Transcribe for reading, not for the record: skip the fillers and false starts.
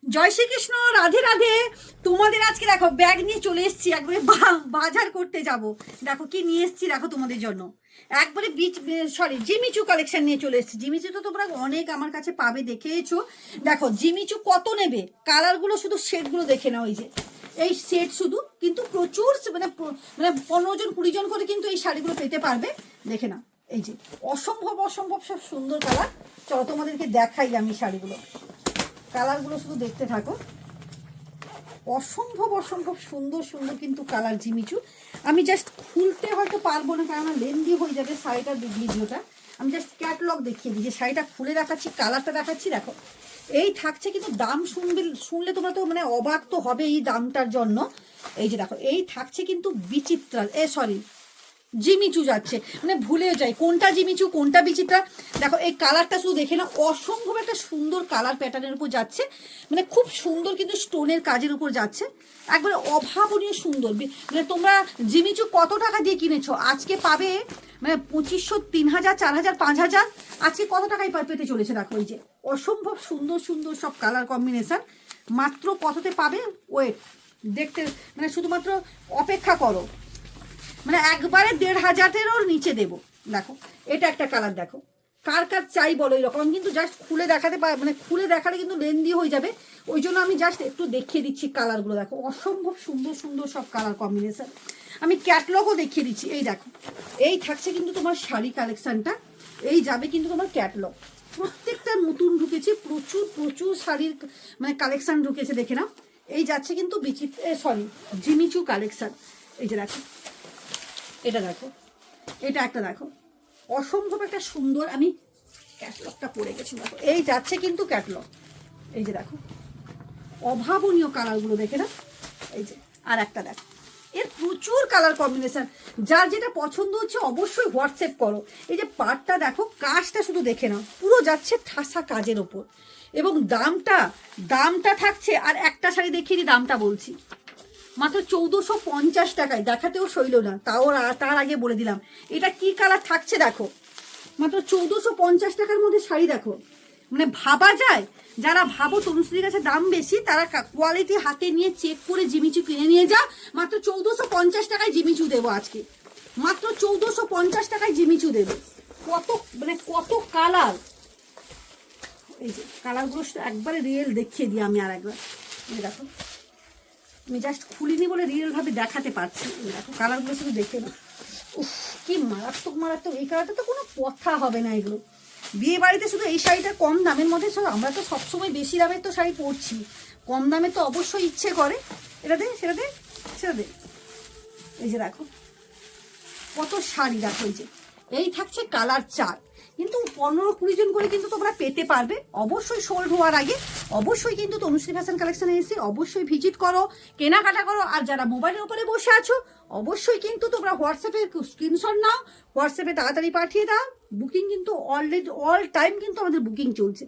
জয় শ্রীকৃষ্ণ, রাধে রাধে। তোমাদের আজকে দেখো ব্যাগ নিয়ে চলে এসেছি, একবারে বাজার করতে যাব। দেখো কি নিয়ে এসেছি, দেখো তোমাদের জন্য একবারে জিমিচু কালেকশন নিয়ে চলে এসেছি। জিমিচু তো তোমরা অনেক আমার কাছে পাবে, দেখেছো। দেখো জিমিচু কত নেবে, কালারগুলো শুধু শেডগুলো দেখে নাও। এই যে এই সেট শুধু কিন্তু প্রচুর মানে মানে 15 জন 20 জন করে কিন্তু এই শাড়িগুলো পেতে পারবে। দেখে নাও, এই যে অসম্ভব অসম্ভব সব সুন্দর কালার। চলো তোমাদেরকে দেখাই আমি শাড়িগুলো, কালারগুলো শুধু দেখতে থাকো। অসম্ভব অসম্ভব সুন্দর সুন্দর কিন্তু কালার জিমিচু। আমি জাস্ট খুলতে হয়তো পারবো না, কারণ লেন্দি হয়ে যাবে শাড়িটার ভিডিওটা। আমি জাস্ট ক্যাটলগ দেখিয়ে দিই, যে শাড়িটা খুলে দেখাচ্ছি, কালারটা দেখাচ্ছি। দেখো এই থাকছে, কিন্তু দাম শুনলে তোমরা তো মানে অবাক তো হবে এই দামটার জন্য। এই যে দেখো এই থাকছে কিন্তু বিচিত্রা, জিমিচু যাচ্ছে, মানে ভুলে যাই কোনটা জিমিচু কোনটা বিচিত্রা। দেখো এই কালারটা শুধু দেখে না, অসম্ভব একটা সুন্দর কালার প্যাটার্নের উপর যাচ্ছে, মানে খুব সুন্দর কিন্তু স্টোনের কাজের উপর যাচ্ছে, একবারে অভাবনীয় সুন্দর। মানে তোমরা জিমিচু কত টাকা দিয়ে কিনেছো, আজকে পাবে মানে 2500, 3000, 4000, 5000, আজকে কত টাকায় পেতে চলেছে। দেখো এই যে অসম্ভব সুন্দর সুন্দর সব কালার কম্বিনেশন, মাত্র কততে পাবে ওয়েট দেখতে, মানে শুধুমাত্র অপেক্ষা করো, মানে একবারে 1500-এরও নিচে দেবো। দেখো এটা একটা কালার, দেখো কার কার চাই বলো এরকম, কিন্তু জাস্ট খুলে দেখাতে মানে খুলে দেখালে কিন্তু লেন্দি হয়ে যাবে, ওই জন্য আমি জাস্ট একটু দেখিয়ে দিচ্ছি কালারগুলো। দেখো অসম্ভব সুন্দর সুন্দর সব কালার কম্বিনেশন, আমি ক্যাটলগও দেখিয়ে দিচ্ছি। এই দেখো এই থাকছে কিন্তু তোমার শাড়ি কালেকশনটা, এই যাবে কিন্তু তোমার ক্যাটলগ। প্রত্যেকটা নতুন ঢুকেছে, প্রচুর প্রচুর শাড়ির মানে কালেকশন ঢুকেছে, দেখে নাও। এই যাচ্ছে কিন্তু জিমিচু কালেকশন। এই যে দেখো এটা, দেখো এটা একটা, দেখো অসম্ভব একটা সুন্দর। আমি ক্যাটলগটা পরে গেছি, দেখো এই যাচ্ছে কিন্তু ক্যাটলগ। এই যে দেখো অভাবনীয় কালারগুলো দেখে না। এই যে আর একটা দেখো, এর প্রচুর কালার কম্বিনেশন, যার যেটা পছন্দ হচ্ছে অবশ্যই হোয়াটসঅ্যাপ করো। এই যে পাটটা দেখো, কাজটা শুধু দেখে নাও, পুরো যাচ্ছে ঠাসা কাজের ওপর, এবং দামটা থাকছে। আর একটা শাড়ি দেখিয়ে দিই, দামটা বলছি মাত্র 1450 টাকায়, দেখাতেও সইল না, তার আগে বলে দিলাম এটা কি কালার থাকছে। দেখো মাত্র 1450 টাকার মধ্যে শাড়ি, দেখো মানে ভাবা যায়। যারা ভাবো তনুশ্রীর কাছে দাম বেশি, তারা কোয়ালিটি হাতে নিয়ে চেক করে জিমিচু কিনে নিয়ে যাও। মাত্র 1450 টাকায় জিমিচু দেবো আজকে, মাত্র 1450 টাকায় জিমিচু দেবো। কত কালার, এই যে কালারগুলো একবারে রিয়েল দেখিয়ে দিই আমি আর একবার। দেখো আমি জাস্ট খুলিনি বলে রিয়েলভাবে দেখাতে পারছি। দেখো কালারগুলো শুধু দেখে না, উফ কি মারাত্মক মারাত্মক। এই কালারটা তো কোনো কথা হবে না। এগুলো বিয়ে বাড়িতে শুধু এই শাড়িটা কম দামের মধ্যে, আমরা তো সবসময় বেশি দামের তো শাড়ি পরছি, কম দামে তো অবশ্যই ইচ্ছে করে। এটা দে সেটা দে সেটা দে। এই যে দেখো কত শাড়ি, দেখো এই থাকছে কালার চার্ট, কিন্তু 15-20 জন করে কিন্তু তোমরা পেতে পারবে। অবশ্যই সোল্ড হওয়ার আগে অবশ্যই কিন্তু তনুশ্রী ফ্যাশন কালেকশনে এসে অবশ্যই ভিজিট করো, কেনাকাটা করো। আর যারা মোবাইলের উপরে বসে আছো, অবশ্যই কিন্তু তোমরা হোয়াটসঅ্যাপে স্ক্রিনশট নাও, হোয়াটসঅ্যাপে তাড়াতাড়ি পাঠিয়ে দাও। বুকিং কিন্তু অলরেডি অল টাইম কিন্তু আমাদের বুকিং চলছে।